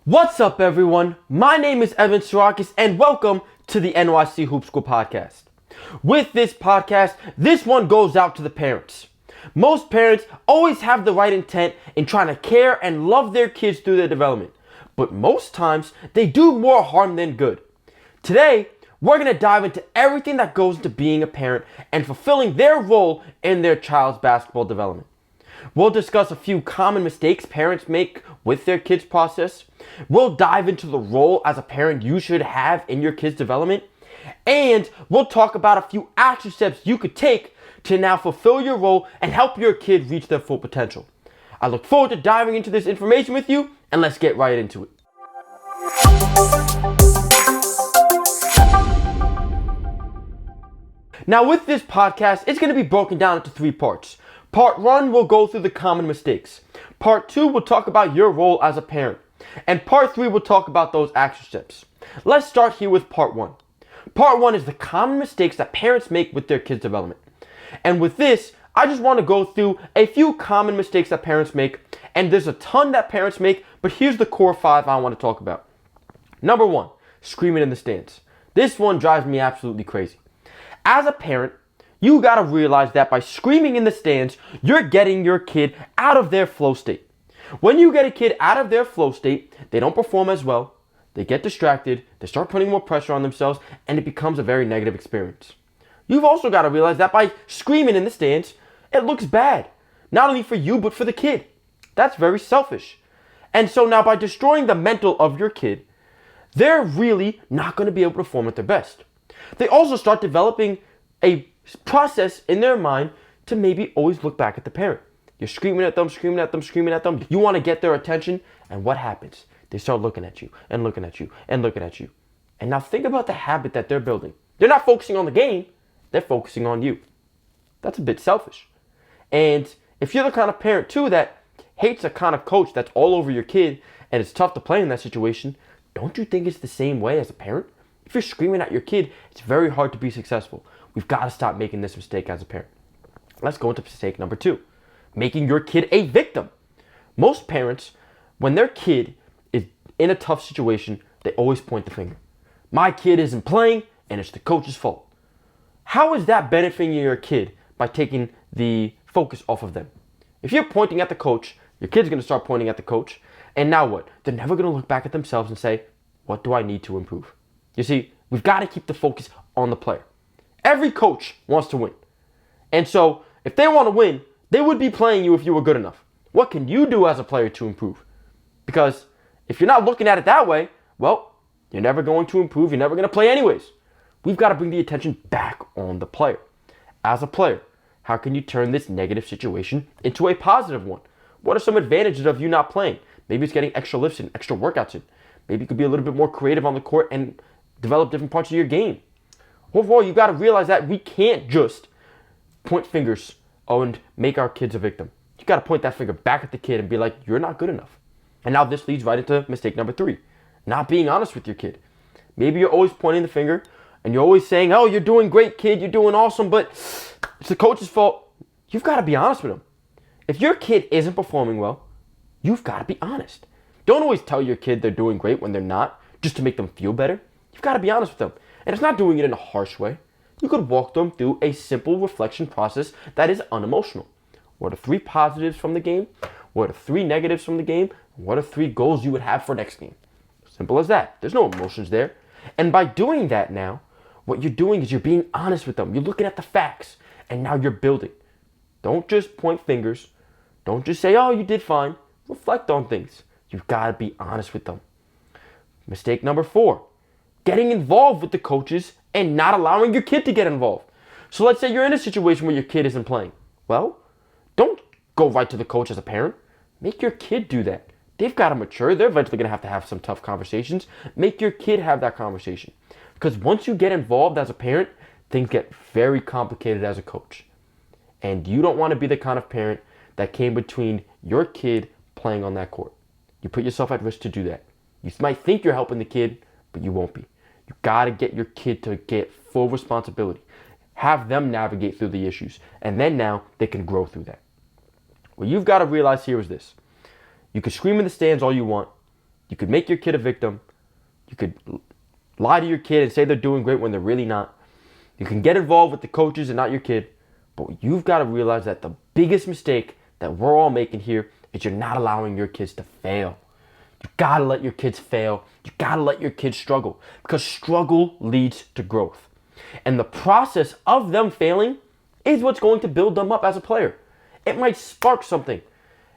What's up, everyone? My name is Evan Sirakis, and welcome to the NYC Hoop School podcast. With this podcast, this one goes out to the parents. Most parents always have the right intent in trying to care and love their kids through their development, but most times they do more harm than good. Today, we're going to dive into everything that goes into being a parent and fulfilling their role in their child's basketball development. We'll discuss a few common mistakes parents make with their kids' process. We'll dive into the role as a parent you should have in your kids' development. And we'll talk about a few action steps you could take to now fulfill your role and help your kid reach their full potential. I look forward to diving into this information with you, and let's get right into it. Now, with this podcast, it's going to be broken down into 3 parts. Part 1 will go through the common mistakes. Part 2 will talk about your role as a parent. And Part 3 will talk about those action steps. Let's start here with Part 1. Part 1 is the common mistakes that parents make with their kids' development. And with this, I just want to go through a few common mistakes that parents make. And there's a ton that parents make, but here's the core 5 I want to talk about. Number 1, screaming in the stands. This one drives me absolutely crazy. As a parent, you gotta realize that by screaming in the stands, you're getting your kid out of their flow state. When you get a kid out of their flow state, they don't perform as well, they get distracted, they start putting more pressure on themselves, and it becomes a very negative experience. You've also gotta realize that by screaming in the stands, it looks bad. Not only for you, but for the kid. That's very selfish. And so now by destroying the mental of your kid, they're really not gonna be able to perform at their best. They also start developing a process in their mind to maybe always look back at the parent. You're screaming at them, screaming at them, screaming at them. You want to get their attention, and what happens? They start looking at you and looking at you and looking at you. And now think about the habit that they're building. They're not focusing on the game, they're focusing on you. That's a bit selfish. And if you're the kind of parent too that hates a kind of coach that's all over your kid and it's tough to play in that situation, don't you think it's the same way as a parent? If you're screaming at your kid, it's very hard to be successful. We've got to stop making this mistake as a parent. Let's go into mistake number 2. Making your kid a victim. Most parents, when their kid is in a tough situation, they always point the finger. My kid isn't playing, and it's the coach's fault. How is that benefiting your kid by taking the focus off of them? If you're pointing at the coach, your kid's going to start pointing at the coach. And now what? They're never going to look back at themselves and say, what do I need to improve? You see, we've got to keep the focus on the player. Every coach wants to win. And so, if they want to win, they would be playing you if you were good enough. What can you do as a player to improve? Because if you're not looking at it that way, well, you're never going to improve. You're never going to play anyways. We've got to bring the attention back on the player. As a player, how can you turn this negative situation into a positive one? What are some advantages of you not playing? Maybe it's getting extra lifts in, extra workouts in. Maybe you could be a little bit more creative on the court and develop different parts of your game. Overall, you got to realize that we can't just point fingers and make our kids a victim. You got to point that finger back at the kid and be like, you're not good enough. And now this leads right into mistake number 3, not being honest with your kid. Maybe you're always pointing the finger and you're always saying, oh, you're doing great, kid, you're doing awesome, but it's the coach's fault. You've got to be honest with them. If your kid isn't performing well, you've got to be honest. Don't always tell your kid they're doing great when they're not, just to make them feel better. You've got to be honest with them. And it's not doing it in a harsh way. You could walk them through a simple reflection process that is unemotional. What are 3 positives from the game? What are 3 negatives from the game? What are 3 goals you would have for next game? Simple as that. There's no emotions there. And by doing that now, what you're doing is you're being honest with them. You're looking at the facts. And now you're building. Don't just point fingers. Don't just say, oh, you did fine. Reflect on things. You've got to be honest with them. Mistake number 4. Getting involved with the coaches and not allowing your kid to get involved. So let's say you're in a situation where your kid isn't playing. Well, don't go right to the coach as a parent. Make your kid do that. They've got to mature. They're eventually going to have some tough conversations. Make your kid have that conversation. Because once you get involved as a parent, things get very complicated as a coach. And you don't want to be the kind of parent that came between your kid playing on that court. You put yourself at risk to do that. You might think you're helping the kid, but you won't be. You got to get your kid to get full responsibility. Have them navigate through the issues. And then now they can grow through that. What you've got to realize here is this. You can scream in the stands all you want. You could make your kid a victim. You could lie to your kid and say they're doing great when they're really not. You can get involved with the coaches and not your kid. But you've got to realize that the biggest mistake that we're all making here is you're not allowing your kids to fail. You got to let your kids fail. You got to let your kids struggle, because struggle leads to growth. And the process of them failing is what's going to build them up as a player. It might spark something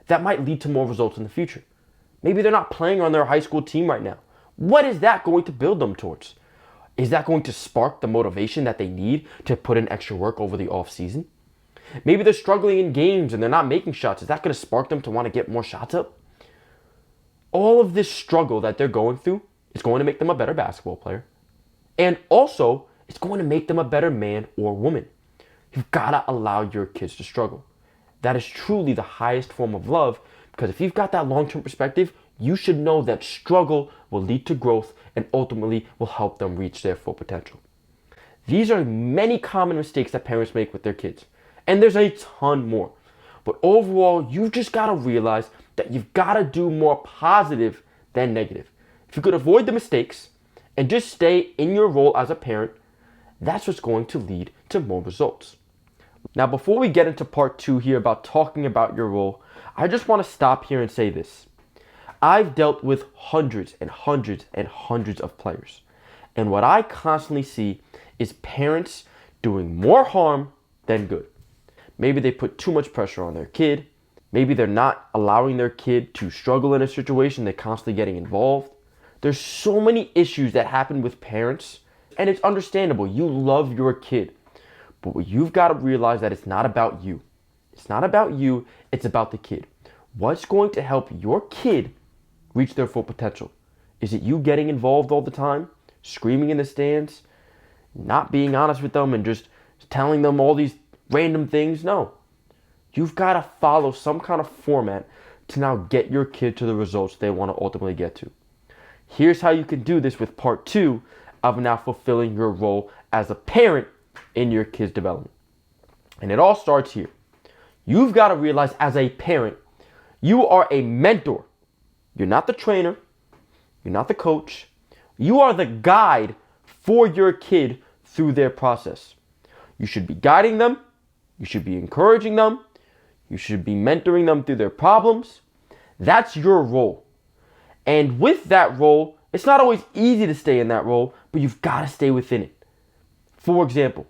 that might lead to more results in the future. Maybe they're not playing on their high school team right now. What is that going to build them towards? Is that going to spark the motivation that they need to put in extra work over the off season? Maybe they're struggling in games and they're not making shots. Is that going to spark them to want to get more shots up? All of this struggle that they're going through is going to make them a better basketball player. And also, it's going to make them a better man or woman. You've got to allow your kids to struggle. That is truly the highest form of love, because if you've got that long-term perspective, you should know that struggle will lead to growth and ultimately will help them reach their full potential. These are many common mistakes that parents make with their kids, and there's a ton more. But overall, you've just got to realize that you've got to do more positive than negative. If you could avoid the mistakes and just stay in your role as a parent, that's what's going to lead to more results. Now, before we get into part 2 here about talking about your role, I just want to stop here and say this. I've dealt with hundreds and hundreds and hundreds of players. And what I constantly see is parents doing more harm than good. Maybe they put too much pressure on their kid. Maybe they're not allowing their kid to struggle in a situation. They're constantly getting involved. There's so many issues that happen with parents, and it's understandable. You love your kid. But what you've got to realize that it's not about you. It's not about you. It's about the kid. What's going to help your kid reach their full potential? Is it you getting involved all the time, screaming in the stands, not being honest with them and just telling them all these random things? No. You've got to follow some kind of format to now get your kid to the results they want to ultimately get to. Here's how you can do this with part 2 of now fulfilling your role as a parent in your kid's development. And it all starts here. You've got to realize as a parent, you are a mentor. You're not the trainer. You're not the coach. You are the guide for your kid through their process. You should be guiding them. You should be encouraging them. You should be mentoring them through their problems. That's your role. And with that role, it's not always easy to stay in that role, but you've got to stay within it. For example,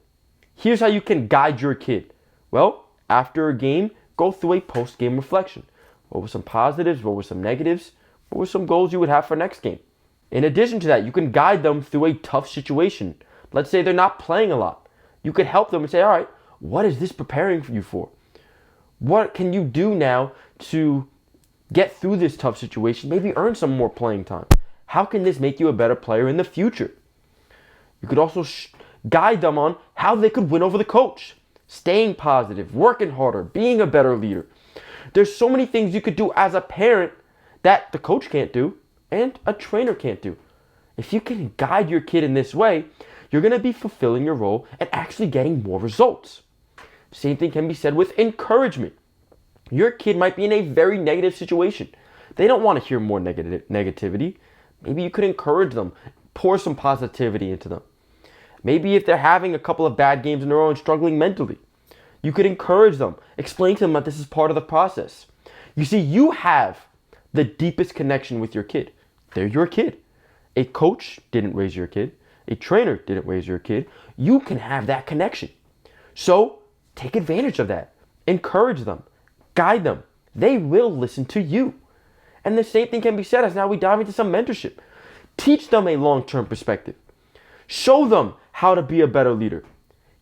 here's how you can guide your kid. Well, after a game, go through a post-game reflection. What were some positives? What were some negatives? What were some goals you would have for next game? In addition to that, you can guide them through a tough situation. Let's say they're not playing a lot. You could help them and say, all right, what is this preparing you for? What can you do now to get through this tough situation? Maybe earn some more playing time. How can this make you a better player in the future? You could also guide them on how they could win over the coach. Staying positive, working harder, being a better leader. There's so many things you could do as a parent that the coach can't do and a trainer can't do. If you can guide your kid in this way, you're going to be fulfilling your role and actually getting more results. Same thing can be said with encouragement. Your kid might be in a very negative situation. They don't want to hear more negativity. Maybe you could encourage them, pour some positivity into them. Maybe if they're having a couple of bad games in a row and struggling mentally, you could encourage them, explain to them that this is part of the process. You see, you have the deepest connection with your kid. They're your kid. A coach didn't raise your kid. A trainer didn't raise your kid. You can have that connection. So take advantage of that. Encourage them. Guide them. They will listen to you. And the same thing can be said as now we dive into some mentorship. Teach them a long-term perspective. Show them how to be a better leader.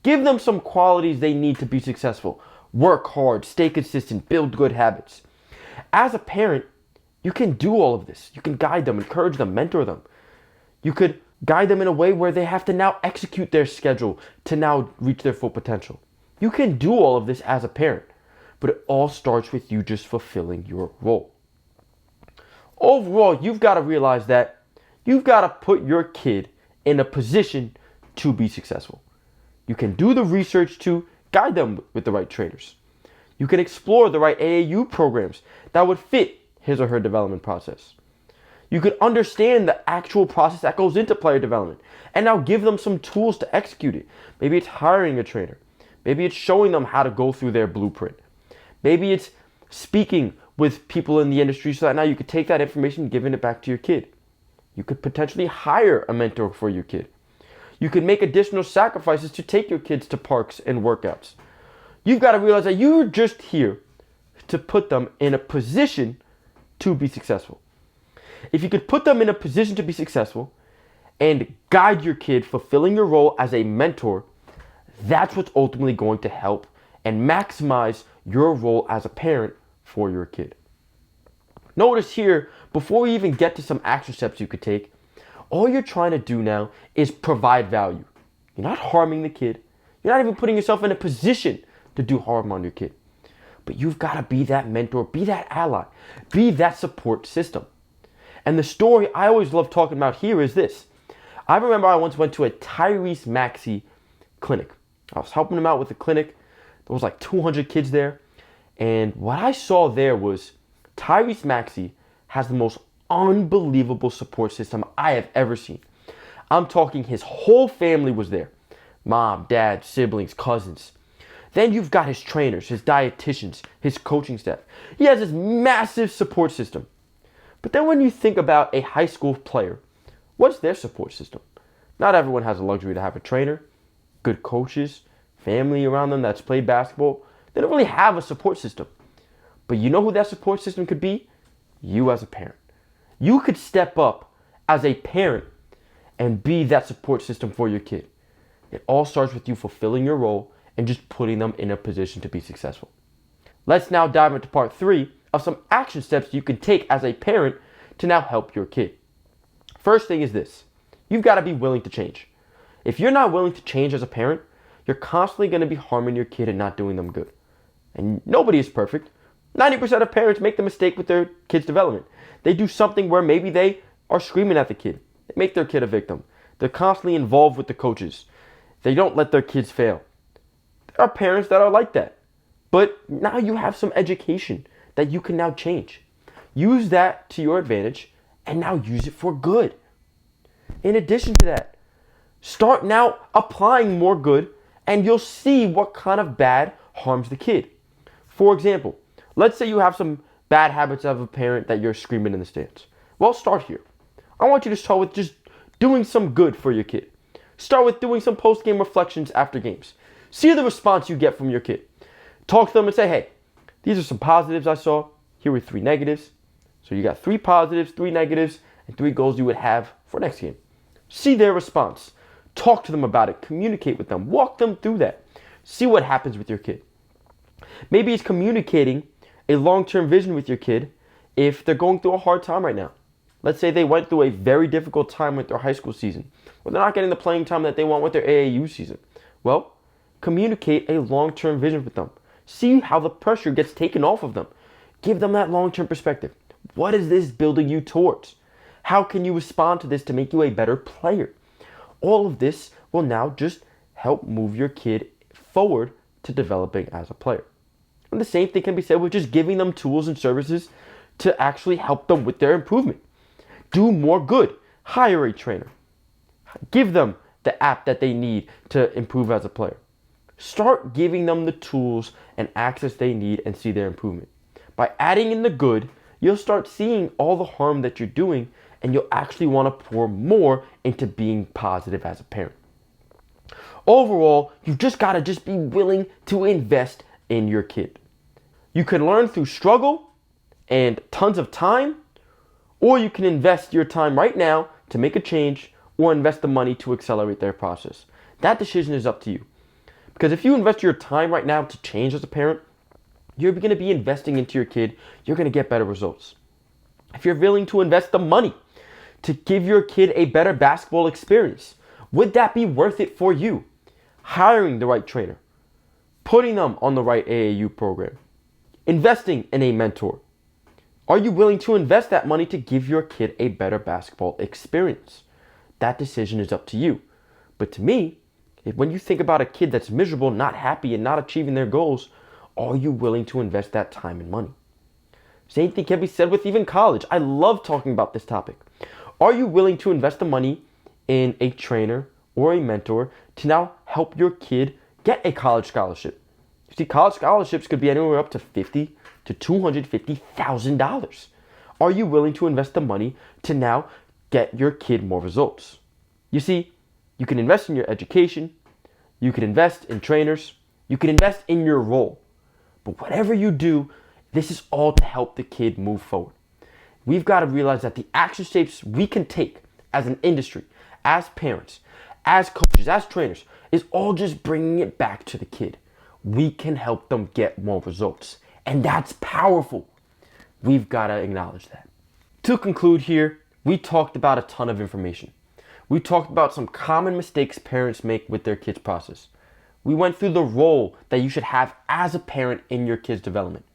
Give them some qualities they need to be successful. Work hard, stay consistent, build good habits. As a parent, you can do all of this. You can guide them, encourage them, mentor them. You could guide them in a way where they have to now execute their schedule to now reach their full potential. You can do all of this as a parent, but it all starts with you just fulfilling your role. Overall, you've got to realize that you've got to put your kid in a position to be successful. You can do the research to guide them with the right trainers. You can explore the right AAU programs that would fit his or her development process. You could understand the actual process that goes into player development and now give them some tools to execute it. Maybe it's hiring a trainer. Maybe it's showing them how to go through their blueprint. Maybe it's speaking with people in the industry so that now you could take that information and give it back to your kid. You could potentially hire a mentor for your kid. You could make additional sacrifices to take your kids to parks and workouts. You've got to realize that you're just here to put them in a position to be successful. If you could put them in a position to be successful and guide your kid fulfilling your role as a mentor, that's what's ultimately going to help and maximize your role as a parent for your kid. Notice here, before we even get to some action steps you could take, all you're trying to do now is provide value. You're not harming the kid. You're not even putting yourself in a position to do harm on your kid. But you've got to be that mentor, be that ally, be that support system. And the story I always love talking about here is this. I remember I once went to a Tyrese Maxey clinic. I was helping him out with the clinic. There was like 200 kids there. And what I saw there was Tyrese Maxey has the most unbelievable support system I have ever seen. I'm talking his whole family was there. Mom, dad, siblings, cousins. Then you've got his trainers, his dietitians, his coaching staff. He has this massive support system. But then when you think about a high school player, what's their support system? Not everyone has the luxury to have a trainer, good coaches, family around them that's played basketball. They don't really have a support system. But you know who that support system could be? You as a parent. You could step up as a parent and be that support system for your kid. It all starts with you fulfilling your role and just putting them in a position to be successful. Let's now dive into part 3 of some action steps you can take as a parent to now help your kid. First thing is this. You've got to be willing to change. If you're not willing to change as a parent, you're constantly going to be harming your kid and not doing them good. And nobody is perfect. 90% of parents make the mistake with their kid's development. They do something where maybe they are screaming at the kid. They make their kid a victim. They're constantly involved with the coaches. They don't let their kids fail. There are parents that are like that. But now you have some education that you can now change. Use that to your advantage and now use it for good. In addition to that, start now applying more good and you'll see what kind of bad harms the kid. For example, let's say you have some bad habits of a parent that you're screaming in the stands. Well, start here. I want you to start with just doing some good for your kid. Start with doing some post-game reflections after games. See the response you get from your kid. Talk to them and say, hey, these are some positives I saw. Here were 3 negatives. So you got 3 positives, 3 negatives, and 3 goals you would have for next game. See their response. Talk to them about it. Communicate with them. Walk them through that. See what happens with your kid. Maybe it's communicating a long-term vision with your kid if they're going through a hard time right now. Let's say they went through a very difficult time with their high school season, or they're not getting the playing time that they want with their AAU season. Well, communicate a long-term vision with them. See how the pressure gets taken off of them. Give them that long-term perspective. What is this building you towards? How can you respond to this to make you a better player? All of this will now just help move your kid forward to developing as a player. And the same thing can be said with just giving them tools and services to actually help them with their improvement. Do more good. Hire a trainer. Give them the app that they need to improve as a player. Start giving them the tools and access they need and see their improvement. By adding in the good, you'll start seeing all the harm that you're doing and you'll actually want to pour more into being positive as a parent. Overall, you've just got to just be willing to invest in your kid. You can learn through struggle and tons of time, or you can invest your time right now to make a change or invest the money to accelerate their process. That decision is up to you. Because if you invest your time right now to change as a parent, you're going to be investing into your kid. You're going to get better results. If you're willing to invest the money to give your kid a better basketball experience, would that be worth it for you? Hiring the right trainer, putting them on the right AAU program, investing in a mentor. Are you willing to invest that money to give your kid a better basketball experience? That decision is up to you. But to me, when you think about a kid that's miserable, not happy, and not achieving their goals, are you willing to invest that time and money? Same thing can be said with even college. I love talking about this topic. Are you willing to invest the money in a trainer or a mentor to now help your kid get a college scholarship? You see, college scholarships could be anywhere up to $50,000 to $250,000. Are you willing to invest the money to now get your kid more results? You see, you can invest in your education, you can invest in trainers, you can invest in your role. But whatever you do, this is all to help the kid move forward. We've got to realize that the action steps we can take as an industry, as parents, as coaches, as trainers, is all just bringing it back to the kid. We can help them get more results. And that's powerful. We've got to acknowledge that. To conclude here, we talked about a ton of information. We talked about some common mistakes parents make with their kids' process. We went through the role that you should have as a parent in your kid's development.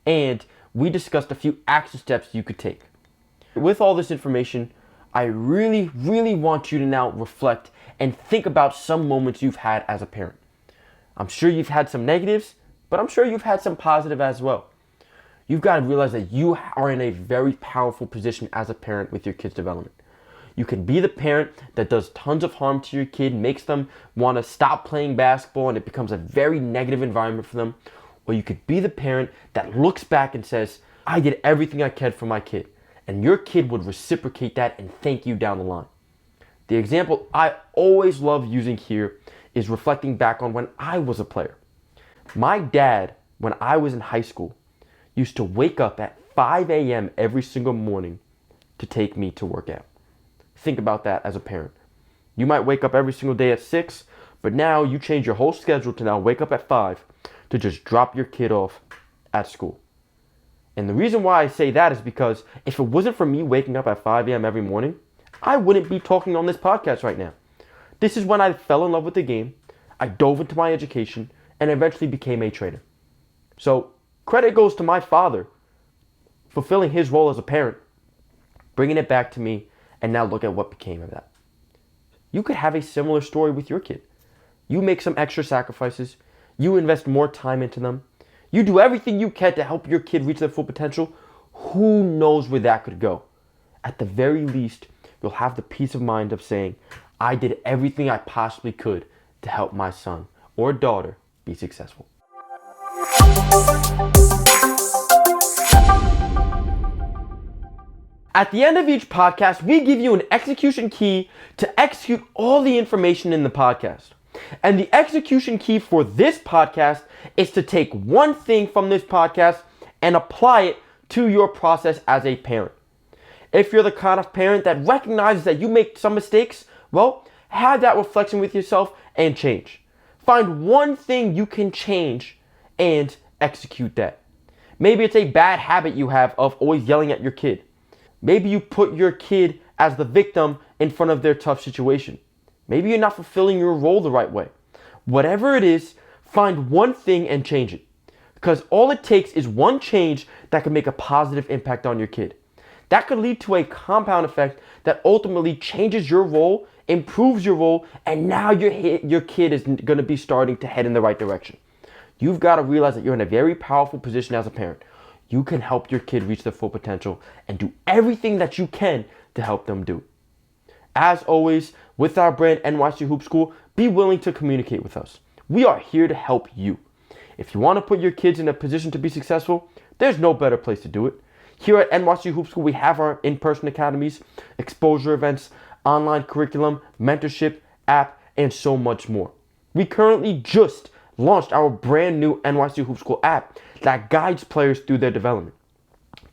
And we discussed a few action steps you could take. With all this information, I really, really want you to now reflect and think about some moments you've had as a parent. I'm sure you've had some negatives, but I'm sure you've had some positive as well. You've got to realize that you are in a very powerful position as a parent with your kid's development. You can be the parent that does tons of harm to your kid, makes them want to stop playing basketball, and it becomes a very negative environment for them. Or you could be the parent that looks back and says, I did everything I could for my kid. And your kid would reciprocate that and thank you down the line. The example I always love using here is reflecting back on when I was a player. My dad, when I was in high school, used to wake up at 5 a.m. every single morning to take me to work out. Think about that as a parent. You might wake up every single day at 6, but now you change your whole schedule to now wake up at 5 to just drop your kid off at school. And the reason why I say that is because if it wasn't for me waking up at 5 a.m. every morning, I wouldn't be talking on this podcast right now. This is when I fell in love with the game, I dove into my education, and eventually became a trainer. So credit goes to my father, fulfilling his role as a parent, bringing it back to me, and now look at what became of that. You could have a similar story with your kid. You make some extra sacrifices, you invest more time into them, you do everything you can to help your kid reach their full potential. Who knows where that could go? At the very least, you'll have the peace of mind of saying, I did everything I possibly could to help my son or daughter be successful. At the end of each podcast, we give you an execution key to execute all the information in the podcast. And the execution key for this podcast is to take one thing from this podcast and apply it to your process as a parent. If you're the kind of parent that recognizes that you make some mistakes, well, have that reflection with yourself and change. Find one thing you can change and execute that. Maybe it's a bad habit you have of always yelling at your kid. Maybe you put your kid as the victim in front of their tough situation. Maybe you're not fulfilling your role the right way. Whatever it is, find one thing and change it. Because all it takes is one change that can make a positive impact on your kid. That could lead to a compound effect that ultimately changes your role, improves your role, and now your kid is going to be starting to head in the right direction. You've got to realize that you're in a very powerful position as a parent. You can help your kid reach their full potential and do everything that you can to help them do. As always, with our brand NYC Hoop School, be willing to communicate with us. We are here to help you. If you want to put your kids in a position to be successful, there's no better place to do it. Here at NYC Hoop School, we have our in-person academies, exposure events, online curriculum, mentorship, app, and so much more. We currently just launched our brand new NYC Hoop School app that guides players through their development.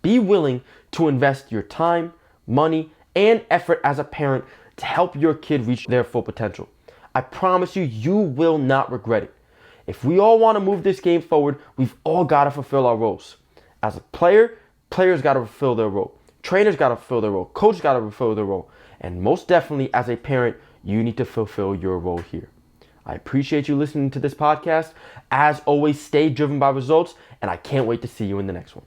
Be willing to invest your time, money, and effort as a parent to help your kid reach their full potential. I promise you, you will not regret it. If we all want to move this game forward, we've all got to fulfill our roles. As a player, players got to fulfill their role. Trainers got to fulfill their role. Coaches got to fulfill their role. And most definitely, as a parent, you need to fulfill your role here. I appreciate you listening to this podcast. As always, stay driven by results, and I can't wait to see you in the next one.